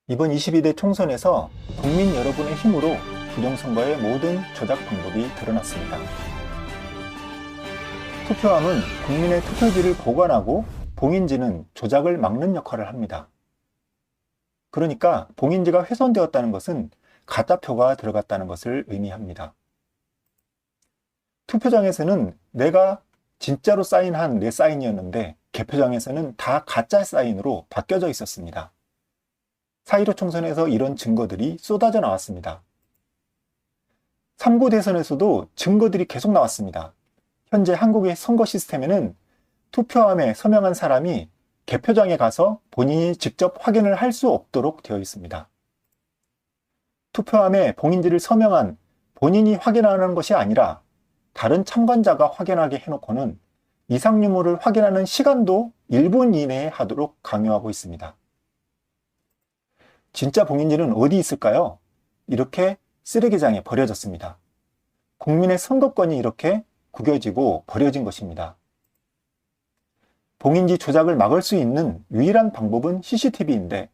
이번 22대 총선에서 국민 여러분의 힘으로 부정선거의 모든 조작 방법이 드러났습니다. 투표함은 국민의 투표지를 보관하고 봉인지는 조작을 막는 역할을 합니다. 그러니까 봉인지가 훼손되었다는 것은 가짜표가 들어갔다는 것을 의미합니다. 투표장에서는 내가 진짜로 사인한 내 사인이었는데 개표장에서는 다 가짜 사인으로 바뀌어져 있었습니다. 4.15 총선에서 이런 증거들이 쏟아져 나왔습니다. 3구 대선에서도 증거들이 계속 나왔습니다. 현재 한국의 선거 시스템에는 투표함에 서명한 사람이 개표장에 가서 본인이 직접 확인을 할 수 없도록 되어 있습니다. 투표함에 봉인지를 서명한 본인이 확인하는 것이 아니라 다른 참관자가 확인하게 해놓고는 이상 유무를 확인하는 시간도 1분 이내에 하도록 강요하고 있습니다. 진짜 봉인지는 어디 있을까요? 이렇게 쓰레기장에 버려졌습니다. 국민의 선거권이 이렇게 구겨지고 버려진 것입니다. 봉인지 조작을 막을 수 있는 유일한 방법은 CCTV인데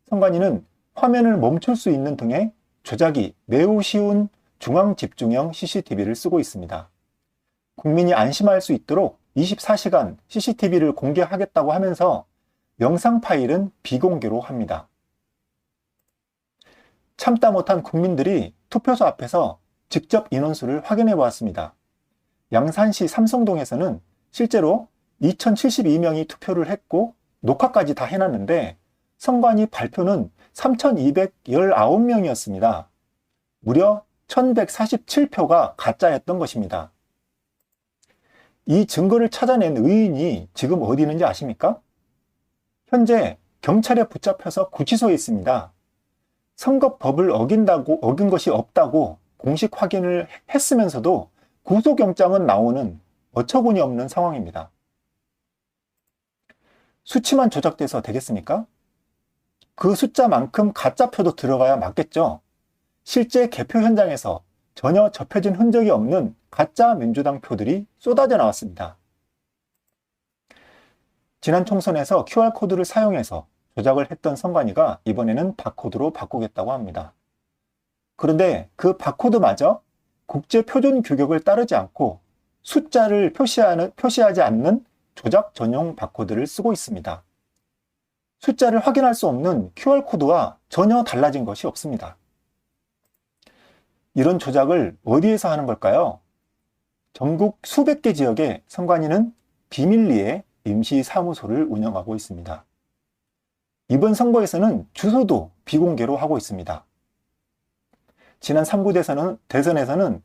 선관위는 화면을 멈출 수 있는 등의 조작이 매우 쉬운 중앙집중형 CCTV를 쓰고 있습니다. 국민이 안심할 수 있도록 24시간 CCTV를 공개하겠다고 하면서 영상 파일은 비공개로 합니다. 참다 못한 국민들이 투표소 앞에서 직접 인원수를 확인해 보았습니다. 양산시 삼성동에서는 실제로 2072명이 투표를 했고 녹화까지 다 해놨는데 선관위 발표는 3219명이었습니다. 무려 1147표가 가짜였던 것입니다. 이 증거를 찾아낸 의인이 지금 어디 있는지 아십니까? 현재 경찰에 붙잡혀서 구치소에 있습니다. 선거법을 어긴 것이 없다고 공식 확인을 했으면서도 구속영장은 나오는 어처구니 없는 상황입니다. 수치만 조작돼서 되겠습니까? 그 숫자만큼 가짜표도 들어가야 맞겠죠. 실제 개표 현장에서 전혀 접혀진 흔적이 없는 가짜 민주당 표들이 쏟아져 나왔습니다. 지난 총선에서 QR코드를 사용해서 조작을 했던 선관위가 이번에는 바코드로 바꾸겠다고 합니다. 그런데 그 바코드마저 국제표준 규격을 따르지 않고 숫자를 표시하지 않는 조작 전용 바코드를 쓰고 있습니다. 숫자를 확인할 수 없는 QR코드와 전혀 달라진 것이 없습니다. 이런 조작을 어디에서 하는 걸까요? 전국 수백 개 지역에 선관위는 비밀리에 임시사무소를 운영하고 있습니다. 이번 선거에서는 주소도 비공개로 하고 있습니다. 지난 3구 대선에서는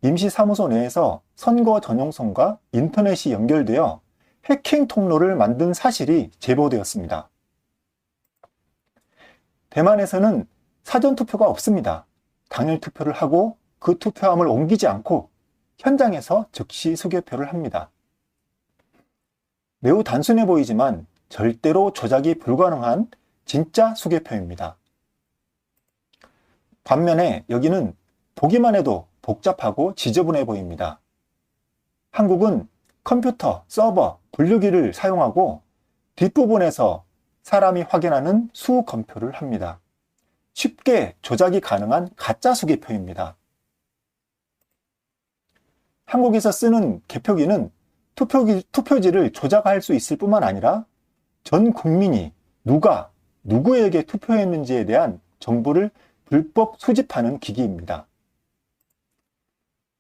임시사무소 내에서 선거 전용선과 인터넷이 연결되어 해킹 통로를 만든 사실이 제보되었습니다. 대만에서는 사전투표가 없습니다. 당일 투표를 하고 그 투표함을 옮기지 않고 현장에서 즉시 수개표를 합니다. 매우 단순해 보이지만 절대로 조작이 불가능한 진짜 수개표입니다. 반면에 여기는 보기만 해도 복잡하고 지저분해 보입니다. 한국은 컴퓨터, 서버, 분류기를 사용하고 뒷부분에서 사람이 확인하는 수검표를 합니다. 쉽게 조작이 가능한 가짜 수개표입니다. 한국에서 쓰는 개표기는 투표지를 조작할 수 있을 뿐만 아니라 전 국민이 누가 누구에게 투표했는지에 대한 정보를 불법 수집하는 기기입니다.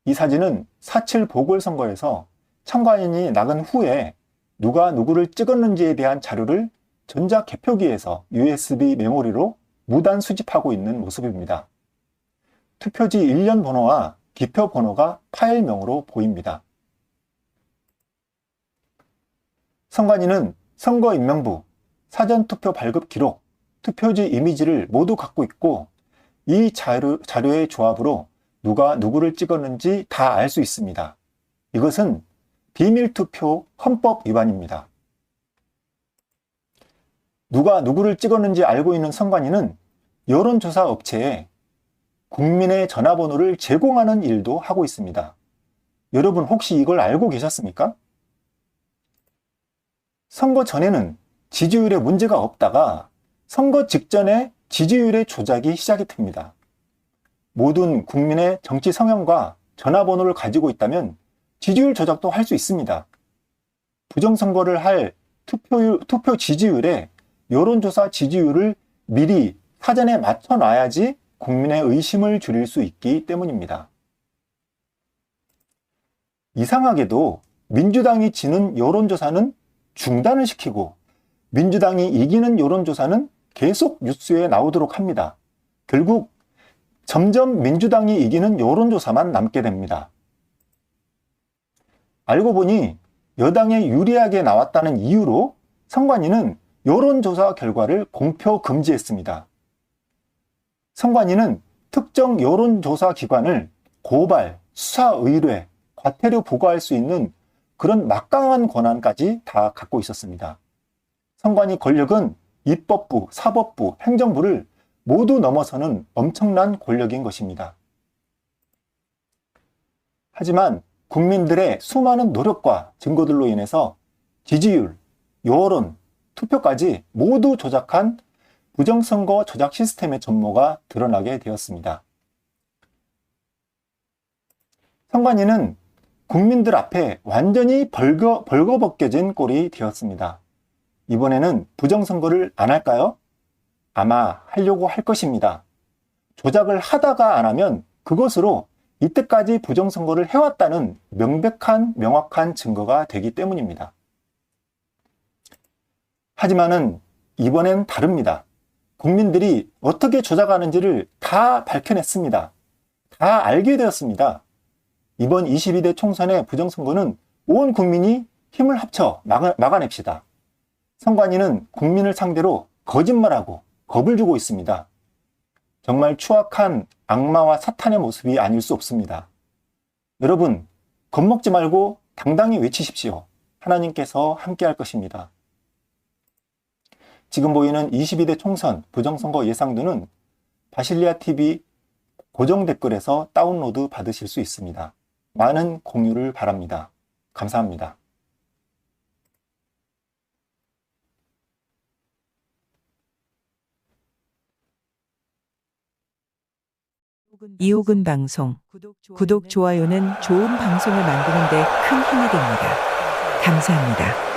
이 사진은 4.7 보궐선거에서 참관인이 나간 후에 누가 누구를 찍었는지에 대한 자료를 전자개표기에서 USB 메모리로 무단 수집하고 있는 모습입니다. 투표지 일련 번호와 기표 번호가 파일명으로 보입니다. 선관위는 선거인명부, 사전투표 발급 기록, 투표지 이미지를 모두 갖고 있고 이 자료의 조합으로 누가 누구를 찍었는지 다 알 수 있습니다. 이것은 비밀투표 헌법 위반입니다. 누가 누구를 찍었는지 알고 있는 선관위는 여론조사 업체에 국민의 전화번호를 제공하는 일도 하고 있습니다. 여러분 혹시 이걸 알고 계셨습니까? 선거 전에는 지지율에 문제가 없다가 선거 직전에 지지율의 조작이 시작이 됩니다. 모든 국민의 정치 성향과 전화번호를 가지고 있다면 지지율 조작도 할 수 있습니다. 부정선거를 할 투표 지지율에 여론조사 지지율을 미리 사전에 맞춰놔야지 국민의 의심을 줄일 수 있기 때문입니다. 이상하게도 민주당이 지는 여론조사는 중단을 시키고 민주당이 이기는 여론조사는 계속 뉴스에 나오도록 합니다. 결국 점점 민주당이 이기는 여론조사만 남게 됩니다. 알고 보니 여당에 유리하게 나왔다는 이유로 선관위는 여론조사 결과를 공표 금지했습니다. 선관위는 특정 여론조사 기관을 고발, 수사 의뢰, 과태료 부과할 수 있는 그런 막강한 권한까지 다 갖고 있었습니다. 선관위 권력은 입법부, 사법부, 행정부를 모두 넘어서는 엄청난 권력인 것입니다. 하지만 국민들의 수많은 노력과 증거들로 인해서 지지율, 여론, 투표까지 모두 조작한 부정선거 조작 시스템의 전모가 드러나게 되었습니다. 선관위는 국민들 앞에 완전히 벌거벗겨진 꼴이 되었습니다. 이번에는 부정선거를 안 할까요? 아마 하려고 할 것입니다. 조작을 하다가 안 하면 그것으로 이때까지 부정선거를 해왔다는 명확한 증거가 되기 때문입니다. 하지만은 이번엔 다릅니다. 국민들이 어떻게 조작하는지를 다 밝혀냈습니다. 다 알게 되었습니다. 이번 22대 총선의 부정선거는 온 국민이 힘을 합쳐 막아냅시다. 선관위는 국민을 상대로 거짓말하고 겁을 주고 있습니다. 정말 추악한 악마와 사탄의 모습이 아닐 수 없습니다. 여러분, 겁먹지 말고 당당히 외치십시오. 하나님께서 함께할 것입니다. 지금 보이는 22대 총선 부정선거 예상도는 바실리아TV 고정 댓글에서 다운로드 받으실 수 있습니다. 많은 공유를 바랍니다. 감사합니다. 이호근 방송 구독, 좋아요는 좋은 방송을 만드는 데 큰 힘이 됩니다. 감사합니다.